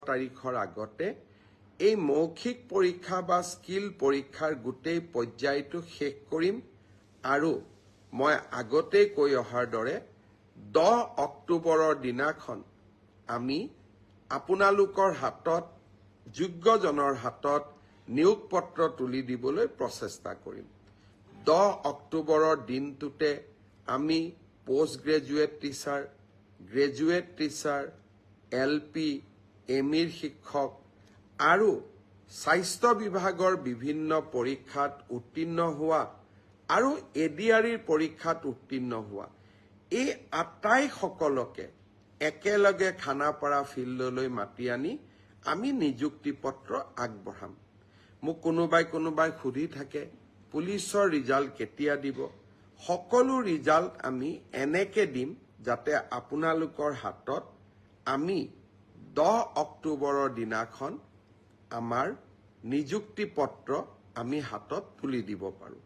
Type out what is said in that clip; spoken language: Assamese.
তাৰিখৰ আগতে এই মৌখিক পৰীক্ষা বা স্কিল পৰীক্ষাৰ গোটেই পৰ্যায়টো শেষ কৰিম আৰু মই আগতেই কৈ অহাৰ দৰে 10 অক্টোবৰৰ দিনাখন আমি আপোনালোকৰ হাতত যোগ্যজনৰ হাতত নিয়োগ পত্ৰ তুলি দিবলৈ প্ৰচেষ্টা কৰিম 10 অক্টোবৰৰ দিনটোতে আমি post graduate teacher graduate teacher LP ME শিক্ষক আৰু স্বাস্থ্য বিভাগৰ বিভিন্ন পৰীক্ষাত উত্তীৰ্ণ হোৱা আৰু ADREৰ পৰীক্ষাত উত্তীৰ্ণ হোৱা এই আটাইসকলকে একেলগে খানাপাৰা ফিল্ডলৈ মাতি আনি আমি নিযুক্তি পত্ৰ আগবঢ়াম মোক কোনোবাই সুধি থাকে পুলিচৰ ৰিজাল্ট কেতিয়া দিব সকলো ৰিজাল্ট আমি এনেকে দিম যাতে আপোনালোকৰ হাতত আমি 10 অক্টোবৰৰ দিনাখন আমাৰ নিযুক্তি পত্ৰ আমি হাতত তুলি দিব পাৰো